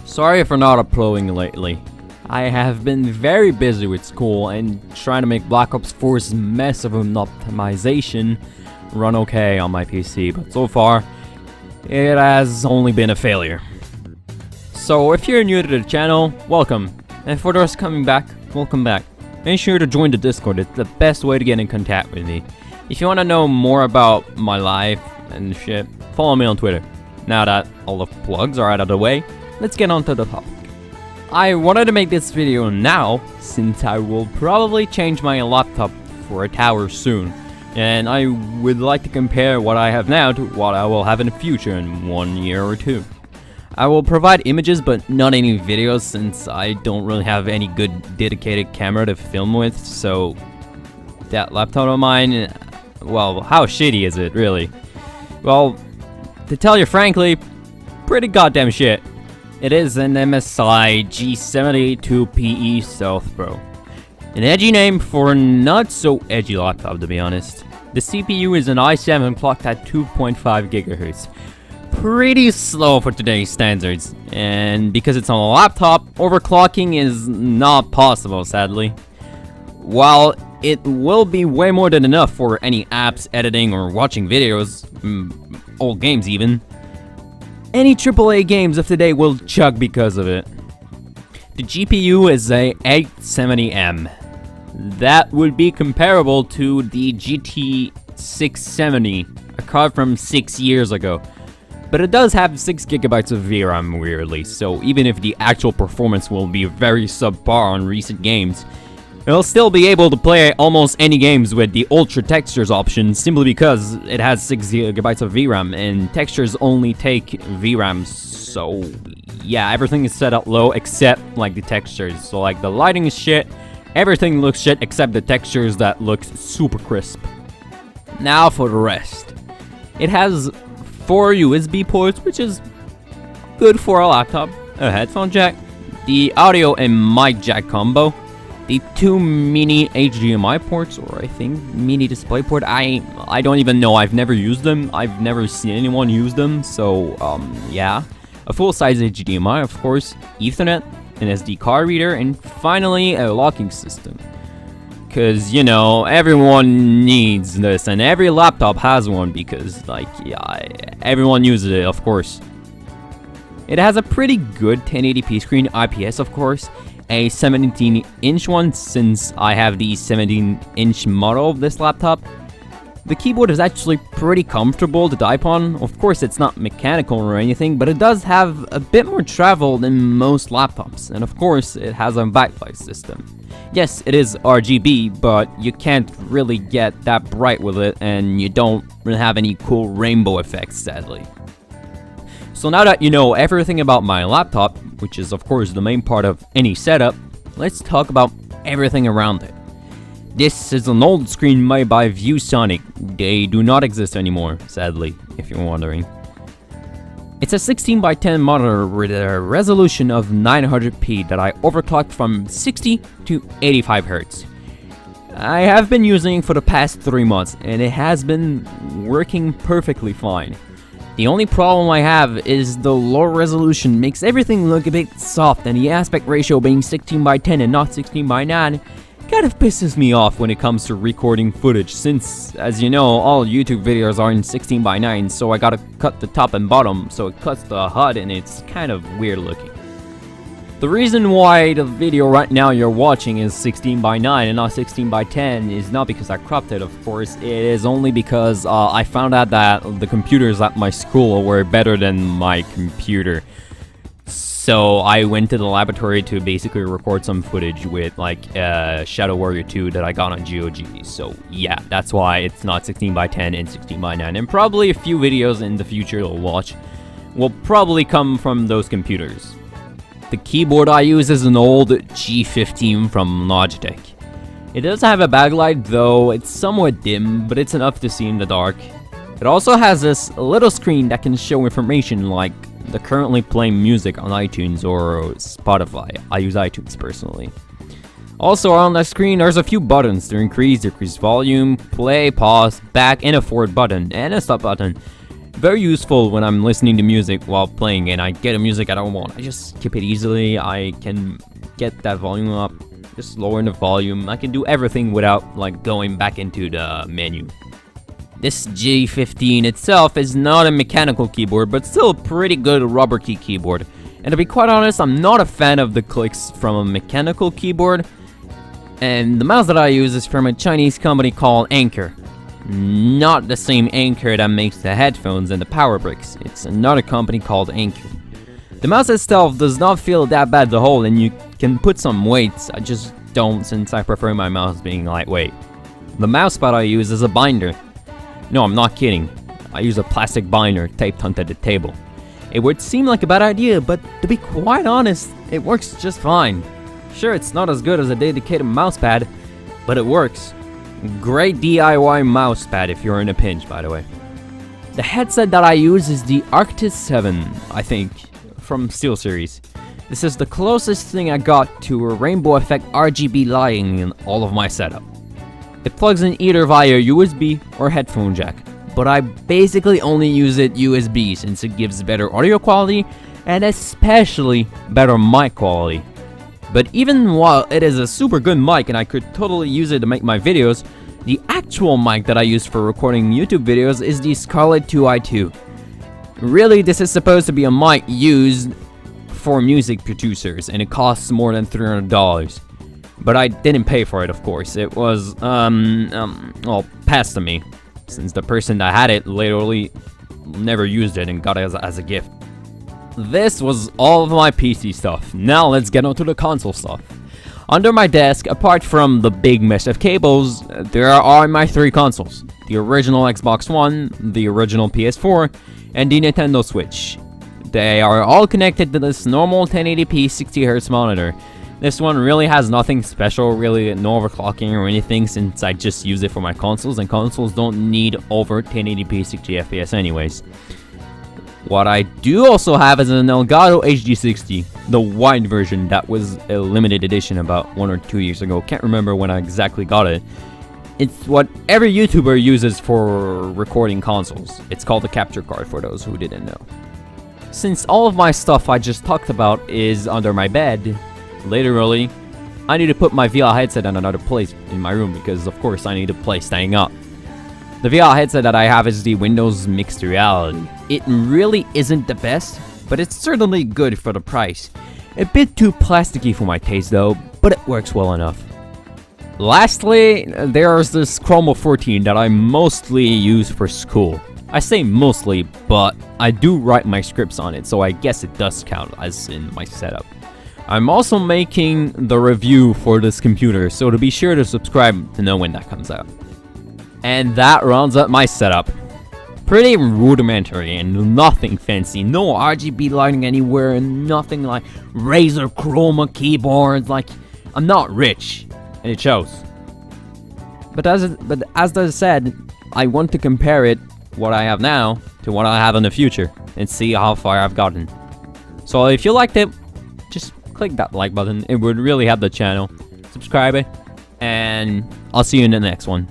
Sorry for not uploading lately. I have been very busy with school and trying to make Black Ops 4's mess of an optimization run okay on my PC, but so far, it has only been a failure. So if you're new to the channel, welcome, and for those coming back, welcome back. Make sure to join the Discord, it's the best way to get in contact with me. If you want to know more about my life and shit, follow me on Twitter. Now that all the plugs are out of the way, let's get on to the topic. I wanted to make this video now, since I will probably change my laptop for a tower soon, and I would like to compare what I have now to what I will have in the future in 1 year or two. I will provide images but not any videos since I don't really have any good dedicated camera to film with, so that laptop of mine, well, how shitty is it really? Well, to tell you frankly, pretty goddamn shit. It is an MSI G782PE Stealth Pro. An edgy name for a not so edgy laptop, to be honest. The CPU is an i7 clocked at 2.5 GHz. Pretty slow for today's standards, and because it's on a laptop, overclocking is not possible, sadly. While it will be way more than enough for any apps, editing, or watching videos, old games even, any AAA games of today will chug because of it. The GPU is a 870M. That would be comparable to the GT 670, a card from 6 years ago. But it does have 6 GB of VRAM weirdly, so even if the actual performance will be very subpar on recent games, it'll still be able to play almost any games with the Ultra Textures option simply because it has 6 GB of VRAM, and textures only take VRAM, so yeah, everything is set up low except like the textures. So like the lighting is shit, everything looks shit except the textures that looks super crisp. Now for the rest. It has 4 USB ports, which is good for a laptop, a headphone jack, the audio and mic jack combo, the 2 mini HDMI ports, or I think mini display port. I don't even know, I've never used them, I've never seen anyone use them, so yeah. A full-size HDMI, of course, Ethernet, an SD card reader, and finally a locking system. Cause, you know, everyone needs this, and every laptop has one because, like, yeah, everyone uses it, of course. It has a pretty good 1080p screen, IPS, of course, a 17-inch one since I have the 17-inch model of this laptop. The keyboard is actually pretty comfortable to type on. Of course, it's not mechanical or anything, but it does have a bit more travel than most laptops, and of course, it has a backlight system. Yes, it is RGB, but you can't really get that bright with it, and you don't really have any cool rainbow effects, sadly. So now that you know everything about my laptop, which is of course the main part of any setup, let's talk about everything around it. This is an old screen made by ViewSonic. They do not exist anymore, sadly, if you're wondering. It's a 16:10 monitor with a resolution of 900p that I overclocked from 60 to 85 Hz. I have been using it for the past 3 months, and it has been working perfectly fine. The only problem I have is the low resolution makes everything look a bit soft, and the aspect ratio being 16:10 and not 16:9 kind of pisses me off when it comes to recording footage, since, as you know, all YouTube videos are in 16:9, so I gotta cut the top and bottom, so it cuts the HUD and it's kind of weird looking. The reason why the video right now you're watching is 16:9 and not 16:10 is not because I cropped it, of course. It is only because I found out that the computers at my school were better than my computer. So I went to the laboratory to basically record some footage with like Shadow Warrior 2 that I got on GOG. So yeah, that's why it's not 16:10 and 16:9. And probably a few videos in the future you'll watch will probably come from those computers. The keyboard I use is an old G15 from Logitech. It does have a backlight, though it's somewhat dim, but it's enough to see in the dark. It also has this little screen that can show information like the currently playing music on iTunes or Spotify. I use iTunes personally. Also on the screen there's a few buttons to increase, decrease volume, play, pause, back, and a forward button, and a stop button. Very useful when I'm listening to music while playing and I get a music I don't want. I just skip it easily. I can get that volume up, just lower the volume. I can do everything without like going back into the menu. This G15 itself is not a mechanical keyboard, but still a pretty good rubber key keyboard. And to be quite honest, I'm not a fan of the clicks from a mechanical keyboard. And the mouse that I use is from a Chinese company called Anker. Not the same Anker that makes the headphones and the power bricks. It's another company called Anker. The mouse itself does not feel that bad to hold, and you can put some weights. I just don't, since I prefer my mouse being lightweight. The mousepad I use is a binder. No, I'm not kidding. I use a plastic binder taped onto the table. It would seem like a bad idea, but to be quite honest, it works just fine. Sure, it's not as good as a dedicated mousepad, but it works. Great DIY mousepad if you're in a pinch, by the way. The headset that I use is the Arctis 7, I think, from SteelSeries. This is the closest thing I got to a rainbow effect RGB lighting in all of my setup. It plugs in either via USB or headphone jack, but I basically only use it USB since it gives better audio quality and especially better mic quality. But even while it is a super good mic and I could totally use it to make my videos, the actual mic that I use for recording YouTube videos is the Scarlett 2i2. Really, this is supposed to be a mic used for music producers and it costs more than $300. But I didn't pay for it, of course. It was, well, passed to me, since the person that had it literally never used it and got it as a gift. This was all of my PC stuff. Now let's get onto the console stuff. Under my desk, apart from the big mess of cables, there are my 3 consoles. The original Xbox One, the original PS4, and the Nintendo Switch. They are all connected to this normal 1080p 60Hz monitor. This one really has nothing special, really no overclocking or anything, since I just use it for my consoles, and consoles don't need over 1080p 60fps anyways. What I do also have is an Elgato HD60, the wide version that was a limited edition about 1 or 2 years ago. Can't remember when I exactly got it. It's what every YouTuber uses for recording consoles. It's called a capture card for those who didn't know. Since all of my stuff I just talked about is under my bed, literally, I need to put my VR headset in another place in my room because of course I need to play staying up. The VR headset that I have is the Windows Mixed Reality. It really isn't the best, but it's certainly good for the price. A bit too plasticky for my taste though, but it works well enough. Lastly, there's this Chroma 14 that I mostly use for school. I say mostly, but I do write my scripts on it, so I guess it does count as in my setup. I'm also making the review for this computer, so to be sure to subscribe to know when that comes out. And that rounds up my setup. Pretty rudimentary and nothing fancy. No RGB lighting anywhere and nothing like Razer Chroma keyboards. Like, I'm not rich, and it shows. But as I said, I want to compare it, what I have now, to what I have in the future, and see how far I've gotten. So if you liked it, just click that like button. It would really help the channel. Subscribe it, and I'll see you in the next one.